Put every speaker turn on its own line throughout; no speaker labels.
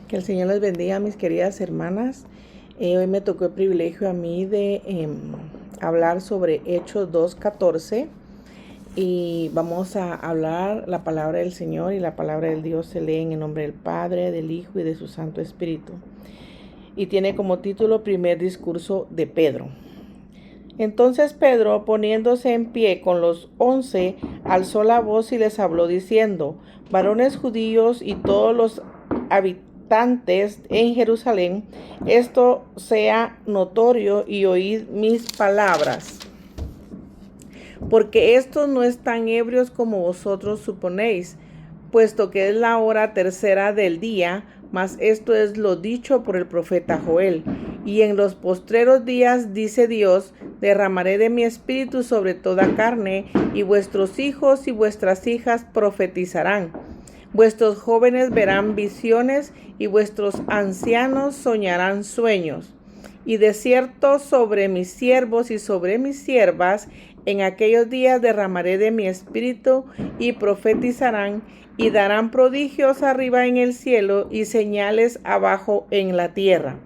Que el Señor les bendiga, mis queridas hermanas. Hoy me tocó el privilegio a mí de hablar sobre Hechos 2:14 y vamos a hablar la palabra del Señor, y la palabra del Dios se lee en el nombre del Padre, del Hijo y de su Santo Espíritu. Y tiene como título Primer discurso de Pedro. Entonces Pedro, poniéndose en pie con los 11, alzó la voz y les habló diciendo: varones judíos y todos los habitantes en Jerusalén, esto sea notorio y oíd mis palabras. Porque estos no están ebrios como vosotros suponéis, puesto que es la hora tercera del día, mas esto es lo dicho por el profeta Joel. Y en los postreros días, dice Dios, derramaré de mi espíritu sobre toda carne, y vuestros hijos y vuestras hijas profetizarán. Vuestros jóvenes verán visiones, y vuestros ancianos soñarán sueños. Y de cierto sobre mis siervos y sobre mis siervas, en aquellos días derramaré de mi espíritu, y profetizarán, y darán prodigios arriba en el cielo, y señales abajo en la tierra: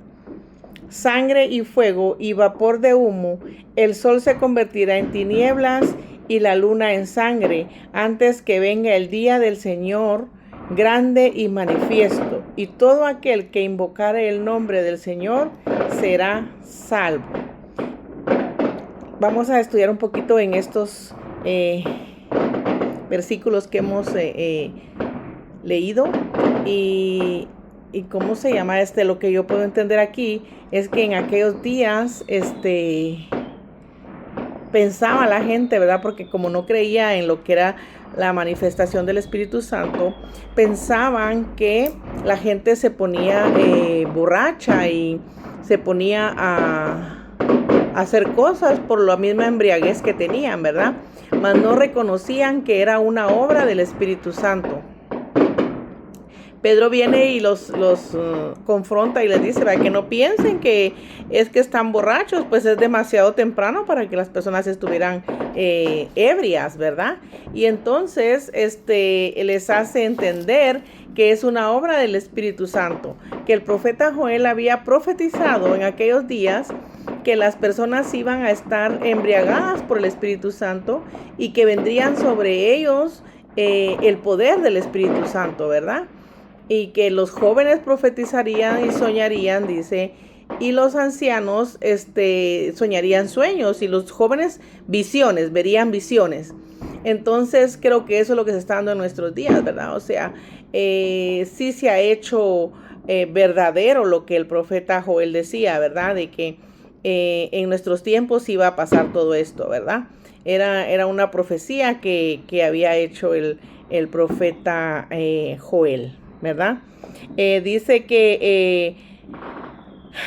sangre y fuego y vapor de humo. El sol se convertirá en tinieblas y la luna en sangre, antes que venga el día del Señor grande y manifiesto. Y todo aquel que invocare el nombre del Señor será salvo. Vamos a estudiar un poquito en estos versículos que hemos leído. Y cómo se llama lo que yo puedo entender aquí es que en aquellos días pensaba la gente, ¿verdad? Porque como no creía en lo que era la manifestación del Espíritu Santo, pensaban que la gente se ponía borracha y se ponía a hacer cosas por la misma embriaguez que tenían, ¿verdad? Mas no reconocían que era una obra del Espíritu Santo. Pedro viene y los confronta y les dice, ¿verdad?, que no piensen que es que están borrachos, pues es demasiado temprano para que las personas estuvieran ebrias, ¿verdad? Y entonces les hace entender que es una obra del Espíritu Santo, que el profeta Joel había profetizado en aquellos días que las personas iban a estar embriagadas por el Espíritu Santo y que vendrían sobre ellos el poder del Espíritu Santo, ¿verdad? Y que los jóvenes profetizarían y soñarían, dice, y los ancianos soñarían sueños, y los jóvenes visiones, verían visiones. Entonces creo que eso es lo que se está dando en nuestros días, ¿verdad? O sea, sí se ha hecho verdadero lo que el profeta Joel decía, ¿verdad? De que en nuestros tiempos iba a pasar todo esto, ¿verdad? Era una profecía que había hecho el profeta Joel, ¿verdad? Dice que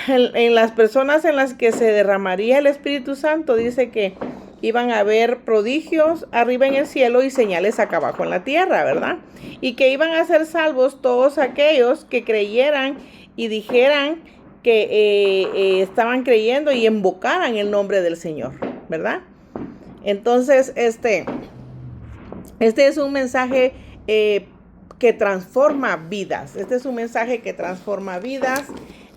en las personas en las que se derramaría el Espíritu Santo, dice que iban a haber prodigios arriba en el cielo y señales acá abajo en la tierra, ¿verdad? Y que iban a ser salvos todos aquellos que creyeran y dijeran que estaban creyendo y invocaran el nombre del Señor, ¿verdad? Entonces, este es un mensaje que transforma vidas. Este es un mensaje que transforma vidas.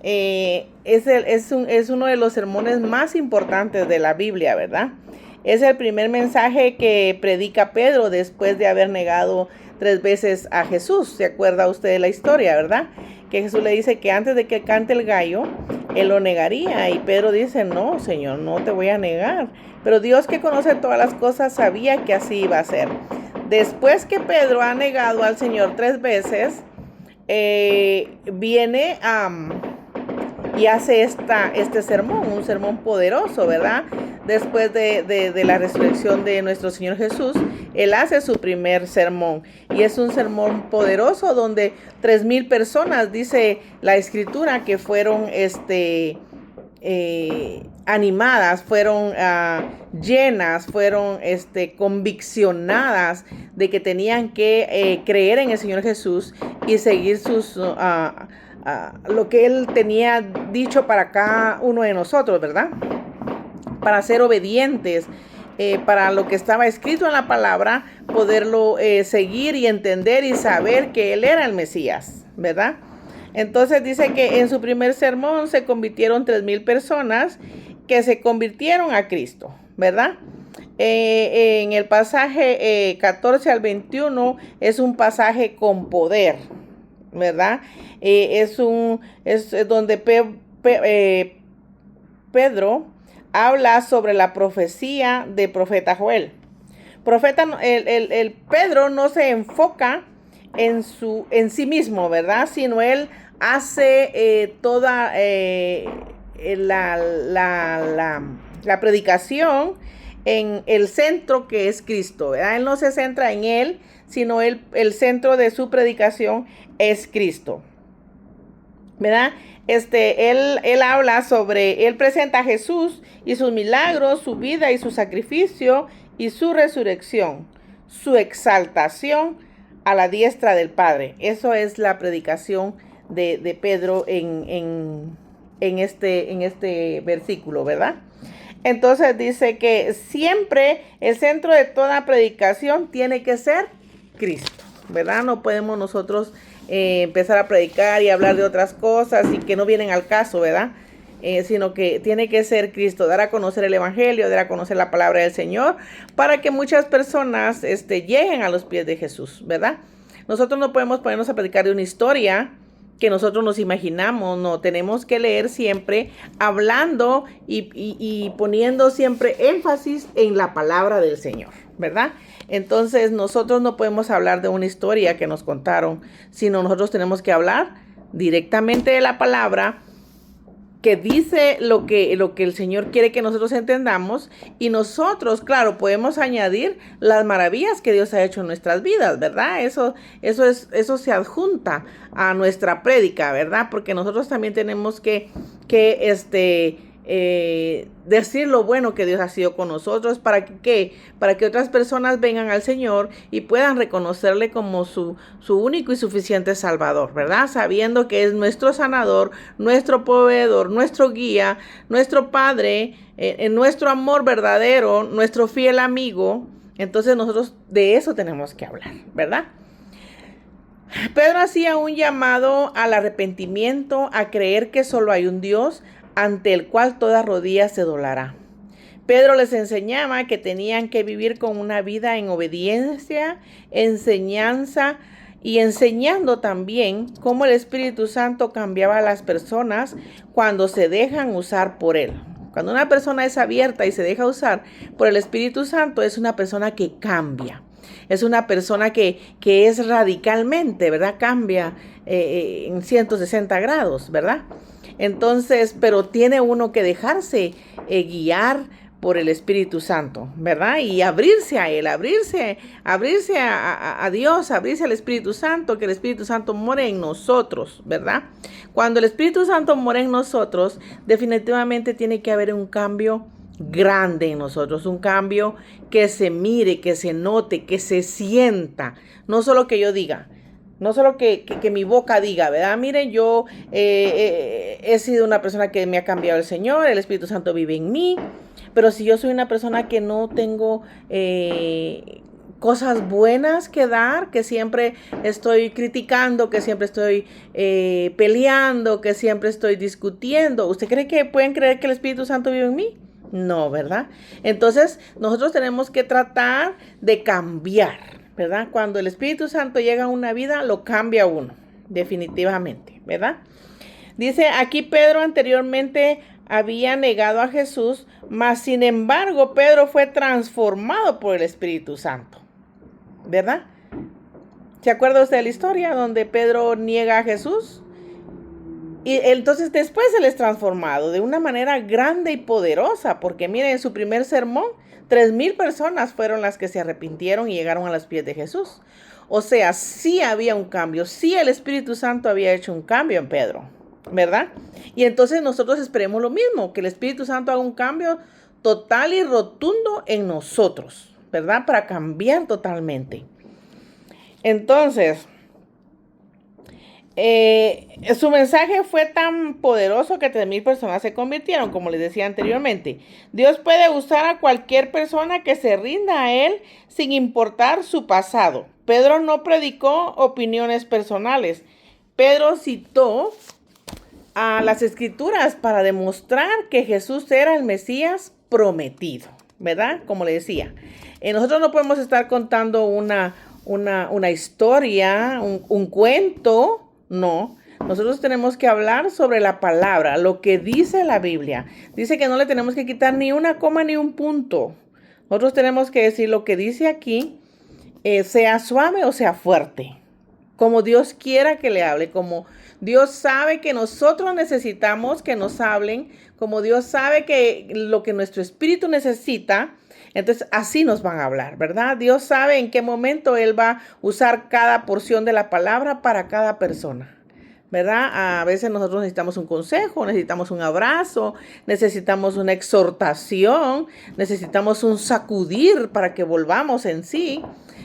Es uno de los sermones más importantes de la Biblia, ¿verdad? Es el primer mensaje que predica Pedro después de haber negado 3 veces a Jesús. ¿Se acuerda usted de la historia, verdad? Que Jesús le dice que antes de que cante el gallo, él lo negaría. Y Pedro dice, no, Señor, no te voy a negar. Pero Dios, que conoce todas las cosas, sabía que así iba a ser. Después que Pedro ha negado al Señor 3 veces, viene y hace este sermón, un sermón poderoso, ¿verdad? Después de la resurrección de nuestro Señor Jesús, Él hace su primer sermón. Y es un sermón poderoso donde 3,000 personas, dice la Escritura, que fueron animadas, fueron llenas, fueron conviccionadas de que tenían que creer en el Señor Jesús y seguir lo que Él tenía dicho para cada uno de nosotros, ¿verdad? Para ser obedientes, para lo que estaba escrito en la palabra, poderlo seguir y entender y saber que Él era el Mesías, ¿verdad? Entonces dice que en su primer sermón se convirtieron 3,000 personas que se convirtieron a Cristo, ¿verdad? En el pasaje 14 al 21 es un pasaje con poder, ¿verdad? Es donde Pedro habla sobre la profecía del profeta Joel. El Pedro no se enfoca en sí mismo, ¿verdad? Sino él hace toda la predicación en el centro que es Cristo, ¿verdad? Él no se centra en él, sino el centro de su predicación es Cristo, ¿verdad? Él habla sobre, él presenta a Jesús y sus milagros, su vida y su sacrificio y su resurrección, su exaltación a la diestra del Padre. Eso es la predicación de Pedro en este versículo, ¿verdad? Entonces dice que siempre el centro de toda predicación tiene que ser Cristo, ¿verdad? No podemos nosotros empezar a predicar y hablar de otras cosas y que no vienen al caso, ¿verdad? Sino que tiene que ser Cristo, dar a conocer el Evangelio, dar a conocer la palabra del Señor, para que muchas personas lleguen a los pies de Jesús, ¿verdad? Nosotros no podemos ponernos a predicar de una historia que nosotros nos imaginamos, no, tenemos que leer siempre hablando y poniendo siempre énfasis en la palabra del Señor, ¿verdad? Entonces nosotros no podemos hablar de una historia que nos contaron, sino nosotros tenemos que hablar directamente de la palabra que dice lo que el Señor quiere que nosotros entendamos, y nosotros, claro, podemos añadir las maravillas que Dios ha hecho en nuestras vidas, ¿verdad? Eso se adjunta a nuestra prédica, ¿verdad? Porque nosotros también tenemos que decir lo bueno que Dios ha sido con nosotros, para que otras personas vengan al Señor y puedan reconocerle como su único y suficiente Salvador, ¿verdad? Sabiendo que es nuestro sanador, nuestro proveedor, nuestro guía, nuestro Padre, nuestro amor verdadero, nuestro fiel amigo. Entonces nosotros de eso tenemos que hablar, ¿verdad? Pedro hacía un llamado al arrepentimiento, a creer que solo hay un Dios ante el cual toda rodilla se doblará. Pedro les enseñaba que tenían que vivir con una vida en obediencia, enseñanza y enseñando también cómo el Espíritu Santo cambiaba a las personas cuando se dejan usar por él. Cuando una persona es abierta y se deja usar por el Espíritu Santo, es una persona que cambia. Es una persona que es radicalmente, ¿verdad? Cambia en 160 grados, ¿verdad? Entonces, pero tiene uno que dejarse guiar por el Espíritu Santo, ¿verdad? Y abrirse a Él, abrirse a Dios, abrirse al Espíritu Santo, que el Espíritu Santo more en nosotros, ¿verdad? Cuando el Espíritu Santo more en nosotros, definitivamente tiene que haber un cambio grande en nosotros, un cambio que se mire, que se note, que se sienta, no solo que yo diga, no solo que mi boca diga, ¿verdad? Miren, yo he sido una persona que me ha cambiado el Señor, el Espíritu Santo vive en mí, pero si yo soy una persona que no tengo cosas buenas que dar, que siempre estoy criticando, que siempre estoy peleando, que siempre estoy discutiendo, ¿usted cree que pueden creer que el Espíritu Santo vive en mí? No, ¿verdad? Entonces, nosotros tenemos que tratar de cambiar, ¿verdad? Cuando el Espíritu Santo llega a una vida, lo cambia uno, definitivamente, ¿verdad? Dice aquí Pedro anteriormente había negado a Jesús, mas sin embargo Pedro fue transformado por el Espíritu Santo, ¿verdad? ¿Se acuerda usted de la historia donde Pedro niega a Jesús? Y entonces después él es transformado de una manera grande y poderosa, porque miren, en su primer sermón, 3,000 personas fueron las que se arrepintieron y llegaron a los pies de Jesús. O sea, sí había un cambio, sí el Espíritu Santo había hecho un cambio en Pedro, ¿verdad? Y entonces nosotros esperemos lo mismo, que el Espíritu Santo haga un cambio total y rotundo en nosotros, ¿verdad? Para cambiar totalmente. Entonces, su mensaje fue tan poderoso que 3,000 personas se convirtieron, como les decía anteriormente. Dios puede usar a cualquier persona que se rinda a Él sin importar su pasado. Pedro no predicó opiniones personales. Pedro citó a las Escrituras para demostrar que Jesús era el Mesías prometido, ¿verdad? Como le decía, nosotros no podemos estar contando una historia, un cuento, no. Nosotros tenemos que hablar sobre la palabra, lo que dice la Biblia. Dice que no le tenemos que quitar ni una coma ni un punto. Nosotros tenemos que decir lo que dice aquí, sea suave o sea fuerte, como Dios quiera que le hable, como Dios sabe que nosotros necesitamos que nos hablen, como Dios sabe que lo que nuestro espíritu necesita, entonces así nos van a hablar, ¿verdad? Dios sabe en qué momento Él va a usar cada porción de la palabra para cada persona, ¿verdad? A veces nosotros necesitamos un consejo, necesitamos un abrazo, necesitamos una exhortación, necesitamos un sacudir para que volvamos en sí.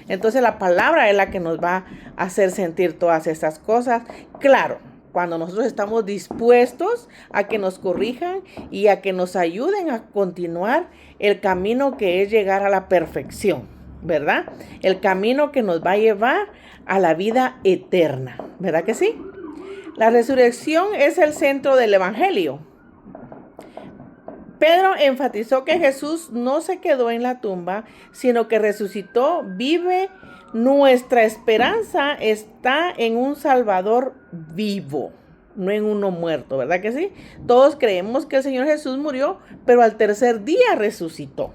Entonces la palabra es la que nos va a hacer sentir todas estas cosas. Claro, cuando nosotros estamos dispuestos a que nos corrijan y a que nos ayuden a continuar el camino que es llegar a la perfección, ¿verdad? El camino que nos va a llevar a la vida eterna, ¿verdad que sí? La resurrección es el centro del evangelio. Pedro enfatizó que Jesús no se quedó en la tumba, sino que resucitó, vive. Nuestra esperanza está en un Salvador vivo, no en uno muerto, ¿verdad que sí? Todos creemos que el Señor Jesús murió, pero al tercer día resucitó.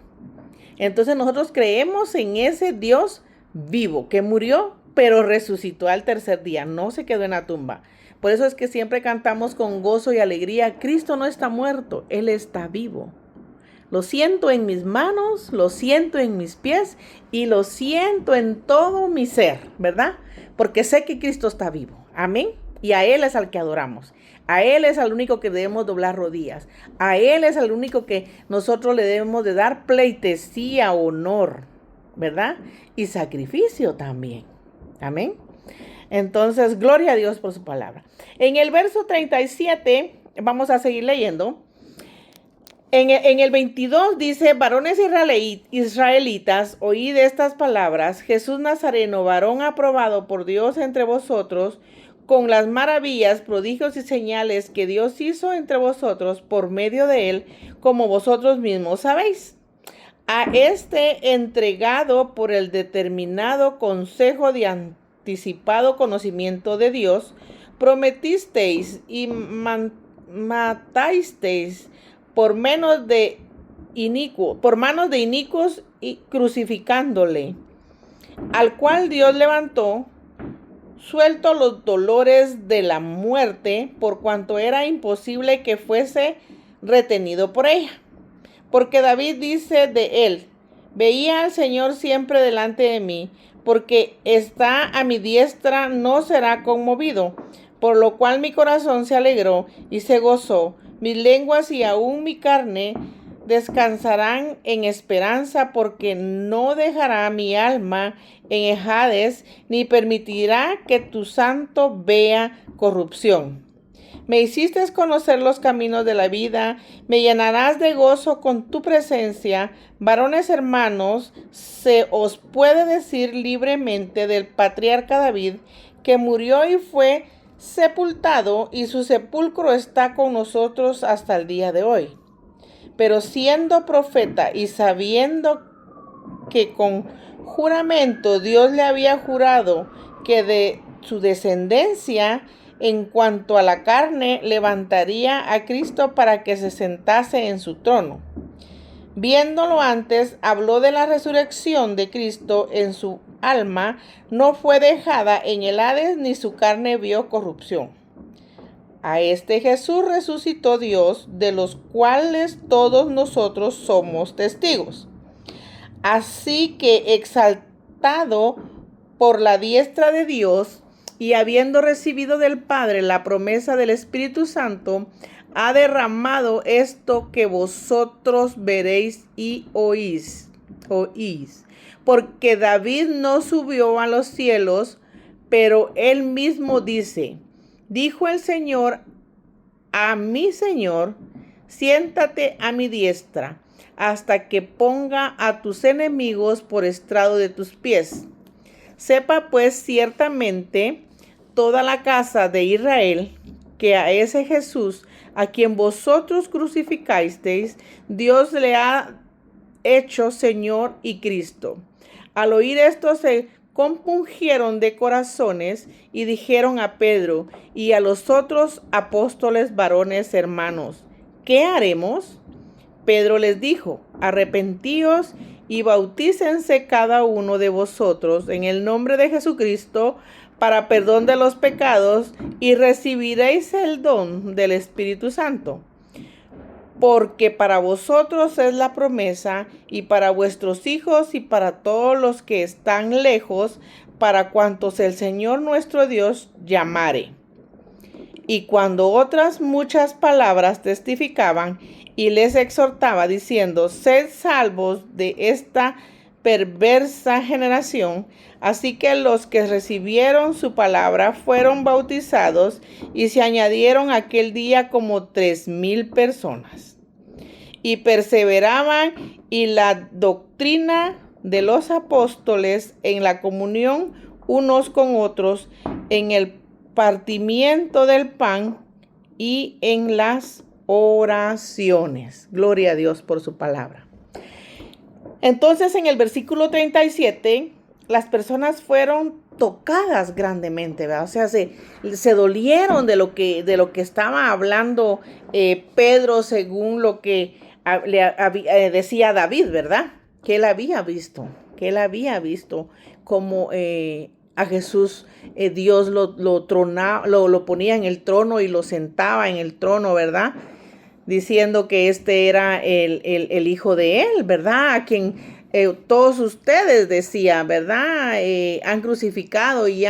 Entonces nosotros creemos en ese Dios vivo que murió, pero resucitó al tercer día, no se quedó en la tumba. Por eso es que siempre cantamos con gozo y alegría, Cristo no está muerto, Él está vivo. Lo siento en mis manos, lo siento en mis pies y lo siento en todo mi ser, ¿verdad? Porque sé que Cristo está vivo. Amén. Y a Él es al que adoramos. A Él es al único que debemos doblar rodillas. A Él es al único que nosotros le debemos de dar pleitesía, honor, ¿verdad? Y sacrificio también. Amén. Entonces, gloria a Dios por su palabra. En el verso 37, vamos a seguir leyendo. En el 22 dice, varones israelitas, oíd estas palabras. Jesús Nazareno, varón aprobado por Dios entre vosotros, con las maravillas, prodigios y señales que Dios hizo entre vosotros por medio de él, como vosotros mismos sabéis. A este entregado por el determinado consejo de anticipado conocimiento de Dios, prometisteis y matasteis por manos de inicuos y crucificándole, al cual Dios levantó, suelto los dolores de la muerte, por cuanto era imposible que fuese retenido por ella. Porque David dice de él, veía al Señor siempre delante de mí, porque está a mi diestra, no será conmovido. Por lo cual mi corazón se alegró y se gozó. Mis lenguas y aún mi carne descansarán en esperanza, porque no dejará mi alma en Hades, ni permitirá que tu santo vea corrupción. Me hiciste conocer los caminos de la vida, me llenarás de gozo con tu presencia. Varones hermanos, se os puede decir libremente del patriarca David, que murió y fue sepultado, y su sepulcro está con nosotros hasta el día de hoy. Pero siendo profeta y sabiendo que con juramento Dios le había jurado que de su descendencia, en cuanto a la carne, levantaría a Cristo para que se sentase en su trono. Viéndolo antes, habló de la resurrección de Cristo. En su alma no fue dejada en el Hades, ni su carne vio corrupción. A este Jesús resucitó Dios, de los cuales todos nosotros somos testigos. Así que, exaltado por la diestra de Dios, y habiendo recibido del Padre la promesa del Espíritu Santo, ha derramado esto que vosotros veréis y oís. Porque David no subió a los cielos, pero él mismo dice, dijo el Señor a mi Señor, siéntate a mi diestra, hasta que ponga a tus enemigos por estrado de tus pies. Sepa pues ciertamente toda la casa de Israel que a ese Jesús, a quien vosotros crucificasteis, Dios le ha hecho Señor y Cristo. Al oír esto se compungieron de corazones y dijeron a Pedro y a los otros apóstoles varones hermanos, ¿qué haremos? Pedro les dijo, arrepentíos y bautícense cada uno de vosotros en el nombre de Jesucristo para perdón de los pecados y recibiréis el don del Espíritu Santo. Porque para vosotros es la promesa y para vuestros hijos y para todos los que están lejos, para cuantos el Señor nuestro Dios llamare. Y cuando otras muchas palabras testificaban y les exhortaba diciendo, sed salvos de esta perversa generación. Así que los que recibieron su palabra fueron bautizados y se añadieron aquel día como 3,000 personas. Y perseveraban y la doctrina de los apóstoles en la comunión unos con otros, en el partimiento del pan y en las oraciones. Gloria a Dios por su palabra. Entonces, en el versículo 37, las personas fueron tocadas grandemente, ¿verdad? O sea, se dolieron de lo que estaba hablando Pedro, según lo que decía David, ¿verdad? Que él había visto como a Jesús, Dios lo ponía en el trono y lo sentaba en el trono, ¿verdad? Diciendo que este era el hijo de él, ¿verdad? A quien todos ustedes decían, ¿verdad? Han crucificado y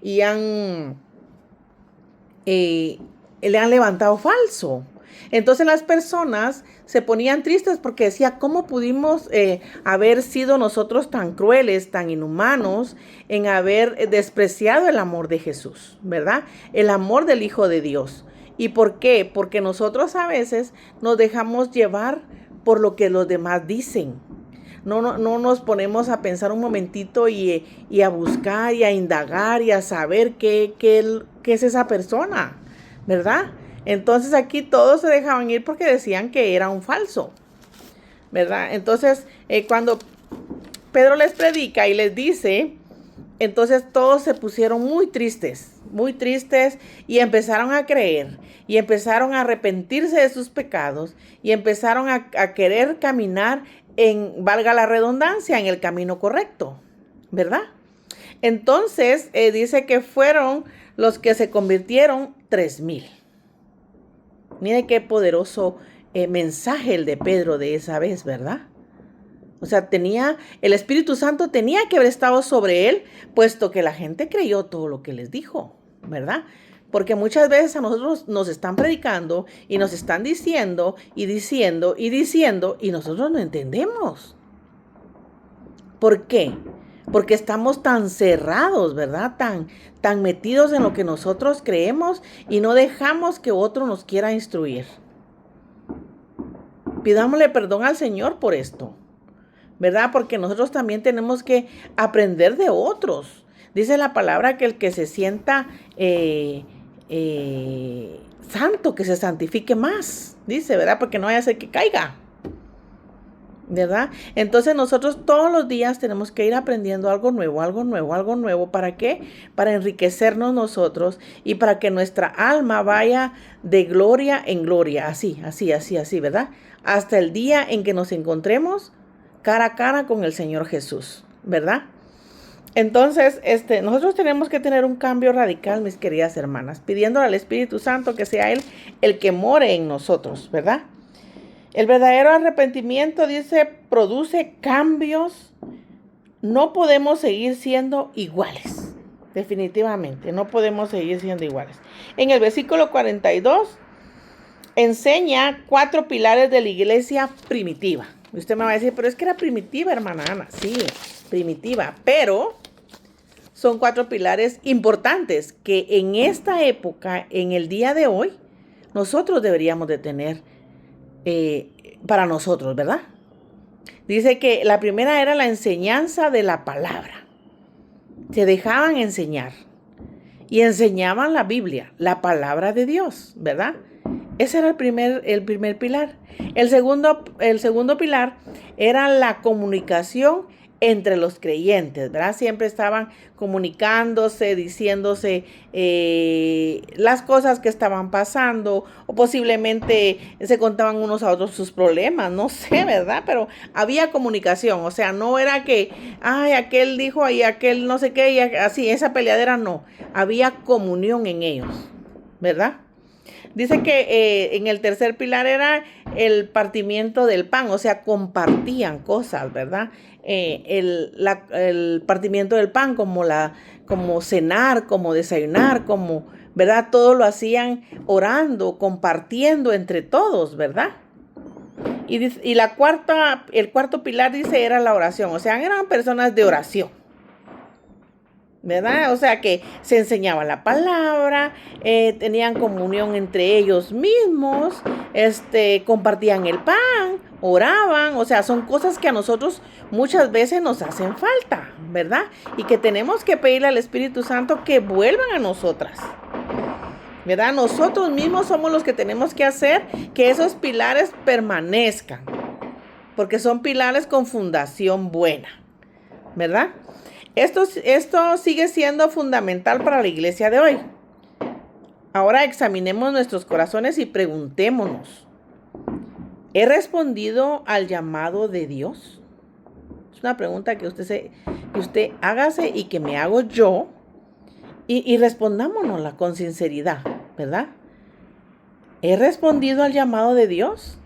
le han levantado falso. Entonces las personas se ponían tristes porque decía, ¿cómo pudimos haber sido nosotros tan crueles, tan inhumanos en haber despreciado el amor de Jesús, ¿verdad? El amor del Hijo de Dios. ¿Y por qué? Porque nosotros a veces nos dejamos llevar por lo que los demás dicen. No nos ponemos a pensar un momentito y a buscar y a indagar y a saber qué es esa persona, ¿verdad? Entonces aquí todos se dejaban ir porque decían que era un falso, ¿verdad? Entonces cuando Pedro les predica y les dice, entonces todos se pusieron muy tristes y empezaron a creer y empezaron a arrepentirse de sus pecados y empezaron a querer caminar valga la redundancia, en el camino correcto, ¿verdad? Entonces dice que fueron los que se convirtieron 3,000. Mire qué poderoso mensaje el de Pedro de esa vez, ¿verdad? O sea, el Espíritu Santo tenía que haber estado sobre él, puesto que la gente creyó todo lo que les dijo, ¿verdad? Porque muchas veces a nosotros nos están predicando y nos están diciendo y diciendo y diciendo y nosotros no entendemos. ¿Por qué? Porque estamos tan cerrados, ¿verdad? Tan metidos en lo que nosotros creemos y no dejamos que otro nos quiera instruir. Pidámosle perdón al Señor por esto, ¿verdad? Porque nosotros también tenemos que aprender de otros. Dice la palabra que el que se sienta santo, que se santifique más, dice, ¿verdad? Porque no vaya a ser que caiga, ¿verdad? Entonces nosotros todos los días tenemos que ir aprendiendo algo nuevo. ¿Para qué? Para enriquecernos nosotros y para que nuestra alma vaya de gloria en gloria, así, ¿verdad? Hasta el día en que nos encontremos cara a cara con el Señor Jesús, ¿verdad? Entonces, nosotros tenemos que tener un cambio radical, mis queridas hermanas, pidiéndole al Espíritu Santo que sea Él el que more en nosotros, ¿verdad? El verdadero arrepentimiento, dice, produce cambios. No podemos seguir siendo iguales. Definitivamente, no podemos seguir siendo iguales. En el versículo 42, enseña 4 pilares de la iglesia primitiva. Usted me va a decir, pero es que era primitiva, hermana Ana. Sí, primitiva, pero son 4 pilares importantes que en esta época, en el día de hoy, nosotros deberíamos de tener para nosotros, ¿verdad? Dice que la primera era la enseñanza de la palabra. Se dejaban enseñar. y enseñaban la Biblia, la palabra de Dios, ¿verdad? Ese era el primer pilar. El segundo pilar era la comunicación entre los creyentes, ¿verdad? Siempre estaban comunicándose, diciéndose las cosas que estaban pasando, o posiblemente se contaban unos a otros sus problemas, no sé, ¿verdad? Pero había comunicación, o sea, no era que, ay, aquel dijo y aquel no sé qué, y así, esa peleadera no, había comunión en ellos, ¿verdad? Dice que en el tercer pilar era el partimiento del pan, o sea, compartían cosas, ¿verdad? El partimiento del pan, como cenar, como desayunar, como, ¿verdad? Todo lo hacían orando, compartiendo entre todos, ¿verdad? Y el cuarto pilar dice era la oración, o sea, eran personas de oración, ¿verdad? O sea que se enseñaba la palabra, tenían comunión entre ellos mismos, compartían el pan, oraban, o sea, son cosas que a nosotros muchas veces nos hacen falta, ¿verdad? Y que tenemos que pedirle al Espíritu Santo que vuelvan a nosotras, ¿verdad? Nosotros mismos somos los que tenemos que hacer que esos pilares permanezcan, porque son pilares con fundación buena, ¿verdad? Esto sigue siendo fundamental para la iglesia de hoy. Ahora examinemos nuestros corazones y preguntémonos, ¿he respondido al llamado de Dios? Es una pregunta que usted hágase y que me hago yo, y respondámonosla con sinceridad, ¿verdad? ¿He respondido al llamado de Dios?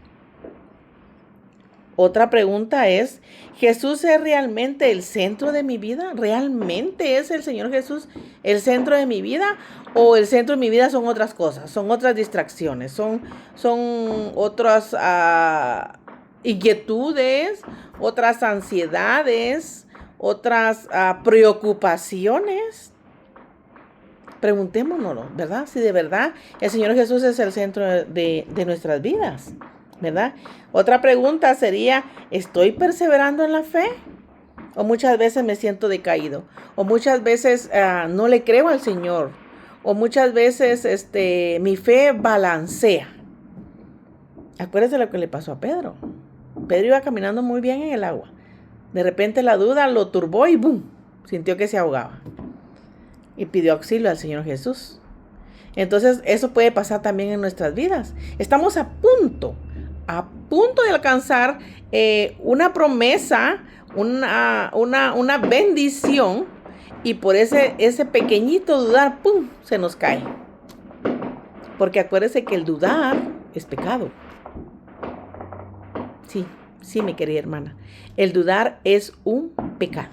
Otra pregunta es, ¿Jesús es realmente el centro de mi vida? ¿Realmente es el Señor Jesús el centro de mi vida? ¿O el centro de mi vida son otras cosas? Son otras distracciones, son otras inquietudes, otras ansiedades, otras preocupaciones. Preguntémonos, ¿verdad? Si de verdad el Señor Jesús es el centro de nuestras vidas, ¿verdad? Otra pregunta sería, ¿estoy perseverando en la fe? O muchas veces me siento decaído, o muchas veces no le creo al Señor, o muchas veces mi fe balancea. Acuérdese lo que le pasó a Pedro. Pedro iba caminando muy bien en el agua. De repente la duda lo turbó y ¡boom! Sintió que se ahogaba. Y pidió auxilio al Señor Jesús. Entonces eso puede pasar también en nuestras vidas. Estamos a punto de alcanzar una promesa, una bendición, y por ese pequeñito dudar, ¡pum!, se nos cae. Porque acuérdese que el dudar es pecado. Sí, mi querida hermana. El dudar es un pecado.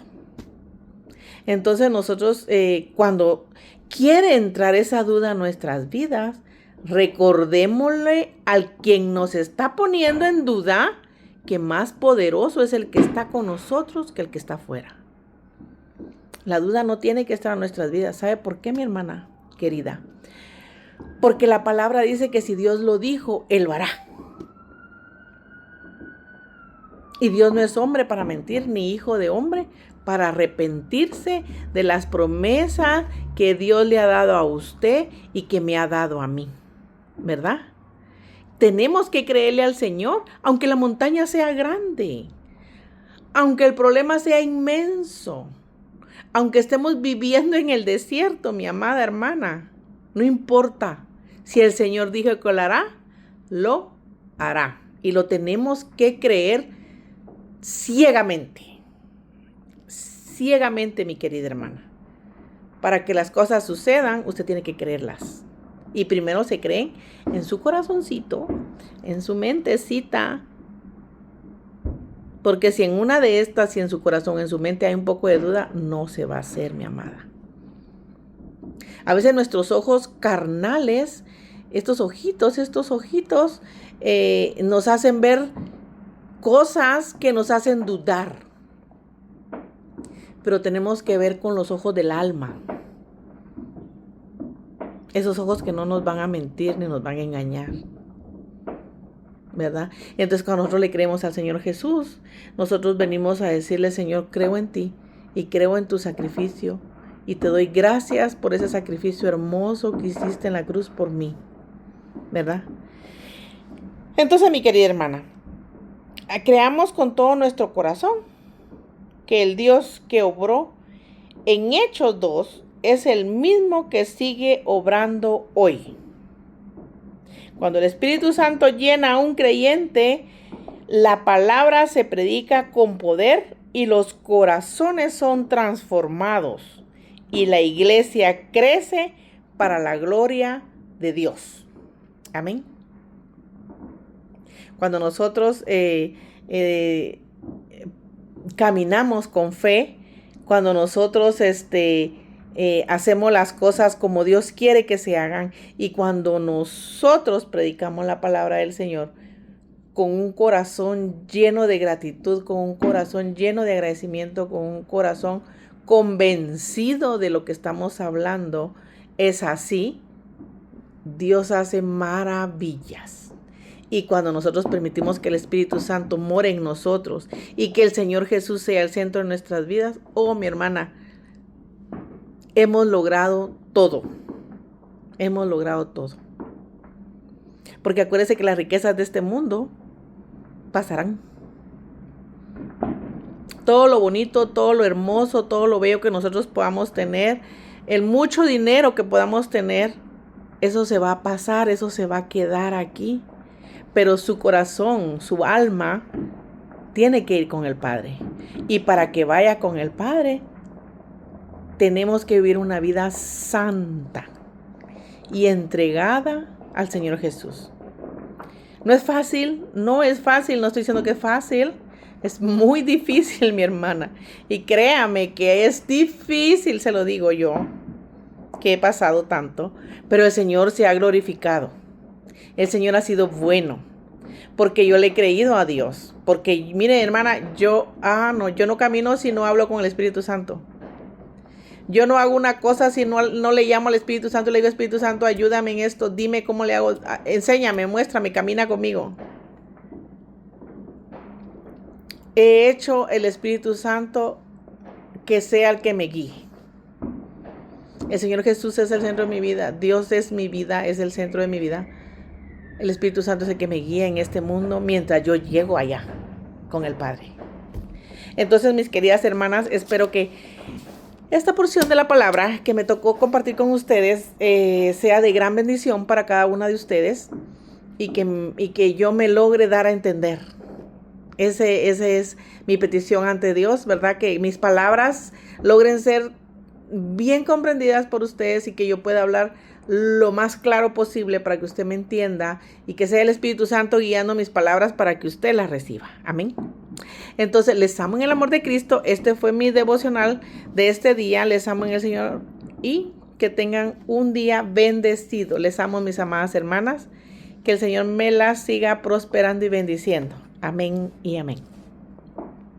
Entonces nosotros, cuando quiere entrar esa duda a nuestras vidas, recordémosle al quien nos está poniendo en duda que más poderoso es el que está con nosotros que el que está afuera. La duda no tiene que estar en nuestras vidas. ¿Sabe por qué, mi hermana querida? Porque la palabra dice que si Dios lo dijo, Él lo hará. Y Dios no es hombre para mentir, ni hijo de hombre para arrepentirse de las promesas que Dios le ha dado a usted y que me ha dado a mí, ¿verdad? Tenemos que creerle al Señor, aunque la montaña sea grande, aunque el problema sea inmenso, aunque estemos viviendo en el desierto, mi amada hermana, no importa. Si el Señor dijo que lo hará. Y lo tenemos que creer ciegamente. Ciegamente, mi querida hermana. Para que las cosas sucedan, usted tiene que creerlas. Y primero se creen en su corazoncito, en su mentecita. Porque si en una de estas, si en su corazón, en su mente hay un poco de duda, no se va a hacer, mi amada. A veces nuestros ojos carnales, estos ojitos, nos hacen ver cosas que nos hacen dudar. Pero tenemos que ver con los ojos del alma. Esos ojos que no nos van a mentir ni nos van a engañar, ¿verdad? Entonces, cuando nosotros le creemos al Señor Jesús, nosotros venimos a decirle, Señor, creo en ti y creo en tu sacrificio y te doy gracias por ese sacrificio hermoso que hiciste en la cruz por mí, ¿verdad? Entonces, mi querida hermana, creamos con todo nuestro corazón que el Dios que obró en Hechos 2 es el mismo que sigue obrando hoy. Cuando el Espíritu Santo llena a un creyente, la palabra se predica con poder y los corazones son transformados y la iglesia crece para la gloria de Dios. Amén. Cuando nosotros caminamos con fe, cuando nosotros hacemos las cosas como Dios quiere que se hagan y cuando nosotros predicamos la palabra del Señor con un corazón lleno de gratitud, con un corazón lleno de agradecimiento, con un corazón convencido de lo que estamos hablando, es así, Dios hace maravillas. Y cuando nosotros permitimos que el Espíritu Santo more en nosotros y que el Señor Jesús sea el centro de nuestras vidas, oh, mi hermana, hemos logrado todo. Hemos logrado todo. Porque acuérdese que las riquezas de este mundo pasarán. Todo lo bonito, todo lo hermoso, todo lo bello que nosotros podamos tener, el mucho dinero que podamos tener, eso se va a pasar, eso se va a quedar aquí. Pero su corazón, su alma, tiene que ir con el Padre. Y para que vaya con el Padre, tenemos que vivir una vida santa y entregada al Señor Jesús. No es fácil, no estoy diciendo que es fácil. Es muy difícil, mi hermana. Y créame que es difícil, se lo digo yo, que he pasado tanto. Pero el Señor se ha glorificado. El Señor ha sido bueno, porque yo le he creído a Dios. Porque, mire, hermana, yo no camino si no hablo con el Espíritu Santo. Yo no hago una cosa si no le llamo al Espíritu Santo y le digo, Espíritu Santo, ayúdame en esto, dime cómo le hago, enséñame, muéstrame, camina conmigo. He hecho el Espíritu Santo que sea el que me guíe. El Señor Jesús es el centro de mi vida. Dios es mi vida, es el centro de mi vida. El Espíritu Santo es el que me guía en este mundo mientras yo llego allá con el Padre. Entonces, mis queridas hermanas, espero que esta porción de la palabra que me tocó compartir con ustedes sea de gran bendición para cada una de ustedes y que yo me logre dar a entender. Ese es mi petición ante Dios, ¿verdad? Que mis palabras logren ser bien comprendidas por ustedes y que yo pueda hablar lo más claro posible para que usted me entienda y que sea el Espíritu Santo guiando mis palabras para que usted las reciba. Amén. Entonces, les amo en el amor de Cristo. Este fue mi devocional de este día. Les amo en el Señor y que tengan un día bendecido. Les amo, mis amadas hermanas. Que el Señor me las siga prosperando y bendiciendo. Amén y amén.